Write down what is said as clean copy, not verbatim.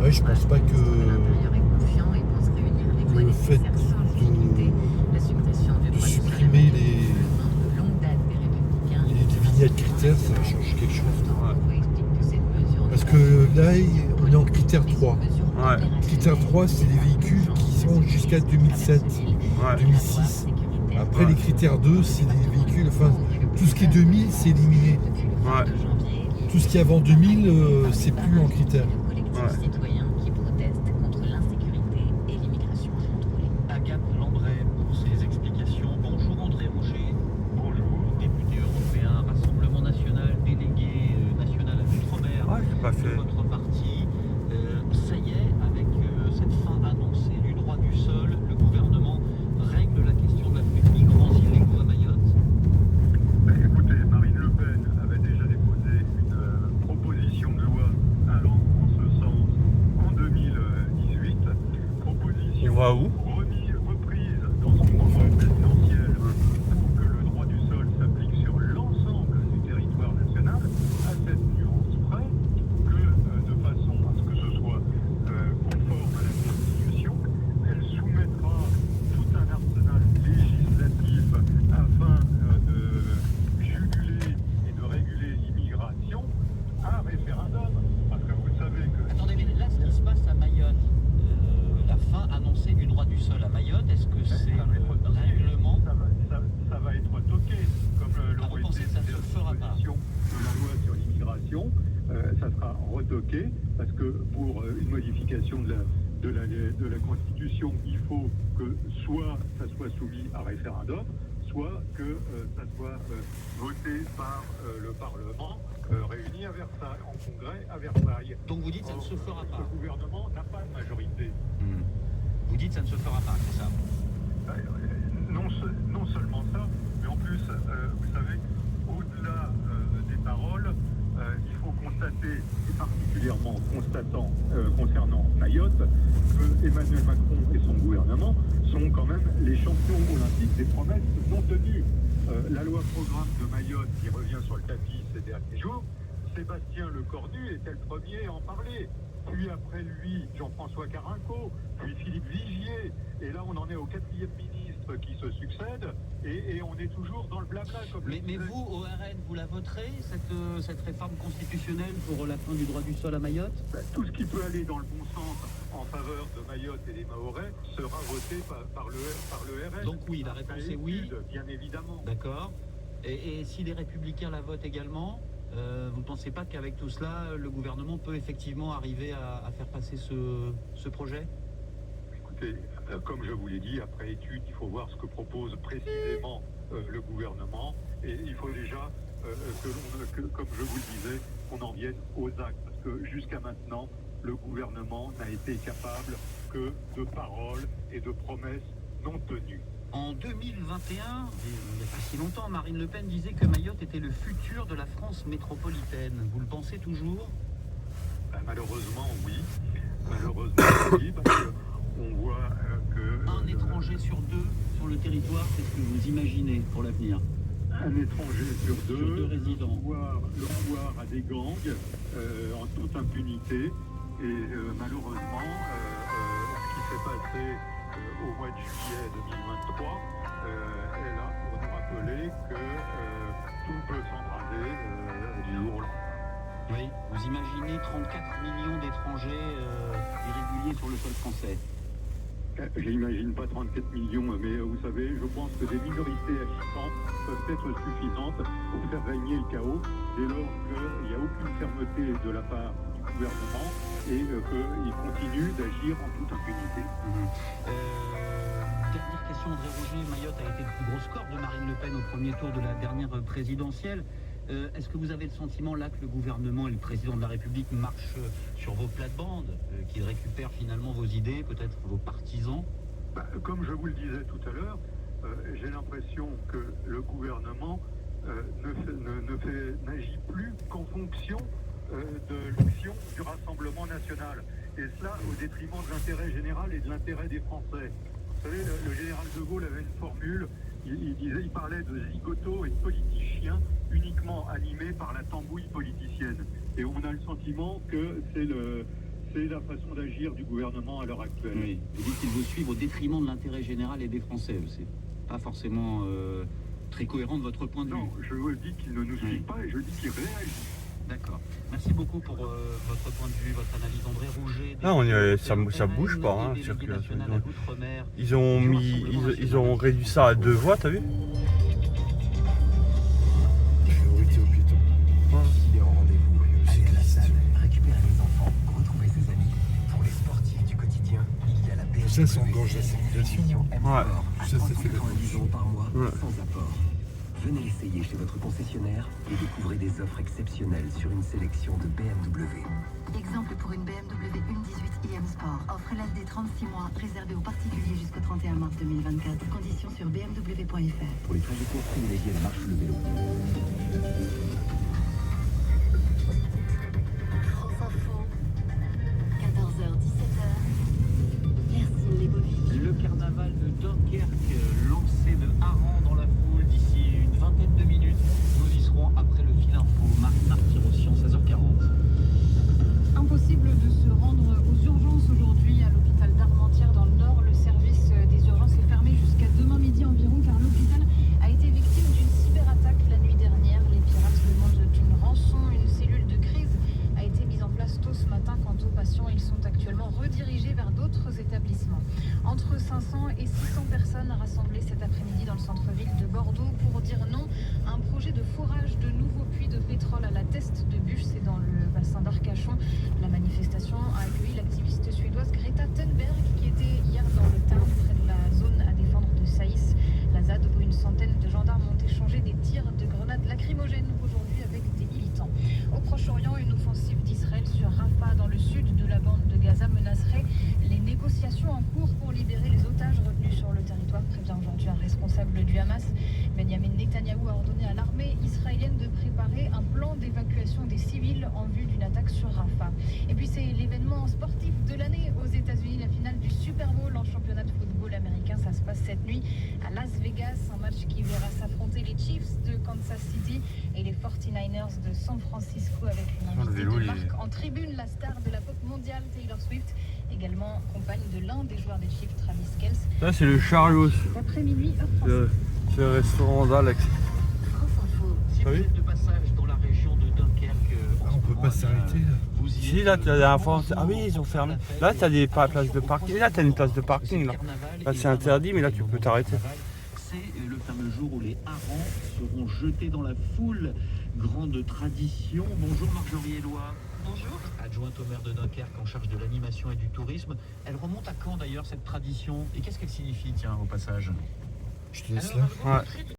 Ouais, je pense pas que le fait de supprimer les vignettes critères, ça va changer quelque chose. Parce que là, on est en critère 3. Ouais. Critère 3, c'est les véhicules qui sont jusqu'à 2007, Ouais. 2006. Après, les critères 2, c'est les véhicules... Enfin, tout ce qui est 2000, c'est éliminé. Ouais. Tout ce qui est avant 2000, c'est plus en critère. Ouais. Agathe Lambray pour ses explications. Bonjour André Roger. Bonjour. Député européen, Rassemblement national, délégué national à l'outre-mer. Ouais, j'ai pas fait. De votre parti. Ça y est, avec cette fin annoncée du droit du sol, le gouvernement règle la question de l'afflux de migrants illégaux à Mayotte. Écoutez, Marine Le Pen avait déjà déposé une proposition de loi allant en ce sens en 2018. Proposition On va où? reprise dans son programme présidentiel pour que le droit du sol s'applique sur l'ensemble du territoire national, à cette nuance près que, de façon à ce que ce soit conforme à la Constitution, elle soumettra tout un arsenal législatif afin de juguler et de réguler l'immigration à référendum. Parce que vous savez que... Attendez, mais là, ce qui se passe à Mayotte, la fin annoncée du droit du sol à Mayotte, est-ce que c'est le règlement? Ça va être toqué, comme le Ah, vous pensez que ça ne se fera pas? de la loi sur l'immigration. Ça sera retoqué, parce que pour une modification de la Constitution, il faut que soit ça soit soumis à référendum, soit que ça soit voté par le Parlement réuni à Versailles, en congrès à Versailles. Donc vous dites que ça ne se fera pas? Le gouvernement n'a pas de majorité. Vous dites que ça ne se fera pas, c'est ça? Non seulement ça, mais en plus, vous savez, au-delà des paroles, il faut constater, et particulièrement concernant Mayotte, que Emmanuel Macron et son gouvernement sont quand même les champions olympiques des promesses non tenues. La loi programme de Mayotte qui revient sur le tapis ces derniers jours, Sébastien Lecornu était le premier à en parler. Puis après lui, Jean-François Carinco, puis Philippe Vigier. Et là, on en est au 4e ministre qui se succède. Et on est toujours dans le blabla. Mais vous, au RN, vous la voterez, cette réforme constitutionnelle pour la fin du droit du sol à Mayotte? Tout ce qui peut aller dans le bon sens en faveur de Mayotte et des Mahorais sera voté par le RN. Donc oui, la réponse est oui. Bien évidemment. D'accord. Et si les Républicains la votent également, vous ne pensez pas qu'avec tout cela, le gouvernement peut effectivement arriver à faire passer ce projet? Écoutez, comme je vous l'ai dit, après étude, il faut voir ce que propose précisément le gouvernement. Et il faut déjà, comme je vous le disais, qu'on en vienne aux actes. Parce que jusqu'à maintenant, le gouvernement n'a été capable que de paroles et de promesses non tenues. En 2021, il n'y a pas si longtemps, Marine Le Pen disait que Mayotte était le futur de la France métropolitaine. Vous le pensez toujours? Malheureusement, oui. Malheureusement, oui, parce qu'on voit que... Un étranger sur deux sur le territoire, c'est ce que vous imaginez pour l'avenir? Un étranger sur deux résidents. Le pouvoir à des gangs en toute impunité. Et malheureusement, ce qui s'est passé au mois de juillet 2023 est là pour nous rappeler que tout peut s'embraser du jour au lendemain. Oui, vous imaginez 34 millions d'étrangers irréguliers sur le sol français? J'imagine pas 34 millions, mais vous savez, je pense que des minorités agissantes peuvent être suffisantes pour faire régner le chaos, dès lors qu'il n'y a aucune fermeté de la part du gouvernement et qu'il continue d'agir en toute impunité. Dernière question, André Roger. Mayotte a été le plus gros score de Marine Le Pen au premier tour de la dernière présidentielle. Est-ce que vous avez le sentiment là que le gouvernement et le président de la République marchent sur vos plates-bandes, qu'ils récupèrent finalement vos idées, peut-être vos partisans? Comme je vous le disais tout à l'heure, j'ai l'impression que le gouvernement n'agit plus qu'en fonction de l'action du Rassemblement national. Et cela au détriment de l'intérêt général et de l'intérêt des Français. Vous savez, le général de Gaulle avait une formule, il parlait de zigotos et de politiciens uniquement animés par la tambouille politicienne. Et on a le sentiment que c'est C'est la façon d'agir du gouvernement à l'heure actuelle. Oui. Vous dites qu'il veut suivre au détriment de l'intérêt général et des Français. C'est pas forcément très cohérent de votre point de vue. Non, je dis qu'il ne nous suit pas et je dis qu'il réagit. D'accord. Merci beaucoup pour votre point de vue, votre analyse. André Rouget. Ça bouge pas, hein, circulation. Ils ont réduit ça à 2 voies, t'as vu? Priorité aux piétons. Décidez en rendez-vous. Allez à la salle, récupérez les enfants, retrouvez ses amis. Pour les sportifs du quotidien, il y a la BMW. Ça, ça engorge la circulation. Ouais. Ça fait la 90 € par mois, Ouais. sans apport. Venez l'essayer chez votre concessionnaire et découvrez des offres exceptionnelles sur une sélection de BMW. Exemple pour une BMW 1.18 iM Sport. Offre LLD 36 mois, réservée aux particuliers jusqu'au 31 mars 2024. Conditions sur bmw.fr. Pour les trajets courts, privilégiez la marche ou le vélo. France Info, 14h, 17h. Merci les Bovic. Le carnaval de Dunkerque, lancé de harangue dans la foule d'ici une vingtaine de minutes. Nous y serons après le fil info. Marc Tirosian, 16h40. Impossible de se rendre aux urgences aujourd'hui à l'hôpital d'Armentières dans le Nord. Le service des urgences est fermé jusqu'à demain midi environ car l'hôpital a été victime d'une cyberattaque la nuit dernière. Les pirates demandent une rançon. Une cellule de crise a été mise en place tôt ce matin. Quant aux patients, ils sont actuellement redirigés vers d'autres établissements. Entre 500 et 600 personnes rassemblées cet après-midi dans le centre-ville de Bordeaux pour dire non à un projet de forage de nouveaux puits de pétrole à la Teste de Buch, c'est dans le bassin d'Arcachon. La manifestation a accueilli l'activiste suédoise Greta Thunberg qui était hier dans le Tarn, près de la zone à défendre de Saïs. La ZAD, où une centaine de gendarmes ont échangé des tirs de grenades lacrymogènes aujourd'hui avec des militants. Au Proche-Orient, une offensive d'Israël sur Rafah dans le sud de la bande de Gaza menacerait les négociations en cours pour libérer les otages retenus sur le territoire, prévient aujourd'hui un responsable du Hamas. Benjamin Netanyahou a ordonné à l'armée israélienne de préparer un plan d'évacuation des civils en vue d'une attaque sur Rafah. Et puis c'est l'événement sportif de l'année aux États-Unis, la finale du Super Bowl en championnat de football américain. Ça se passe cette nuit à Las Vegas, un match qui verra s'affronter les Chiefs de Kansas City et les 49ers de San Francisco avec une invitée de marque en tribune, la star de la pop mondiale Taylor Swift, également compagne de l'un des joueurs des Chiefs, Travis Kelce. Là, c'est le Charlos. Après minuit, heure française. C'est le restaurant d'Alex. France Info. Si vous êtes de passage dans la région de Dunkerque, On peut pas s'arrêter là. vous y Si, êtes, là, la dernière fois, ah oui, ils ont fermé. Là, t'as des places de parking. Là, t'as une place de parking, là. Là, c'est interdit, mais là, tu peux t'arrêter. C'est le fameux jour où les harengs seront jetés dans la foule. Grande tradition. Bonjour Marjorie Éloi. Bonjour. Adjointe au maire de Dunkerque en charge de l'animation et du tourisme. Elle remonte à quand d'ailleurs cette tradition? Et qu'est-ce qu'elle signifie, tiens, au passage? Je te laisse là. Ouais.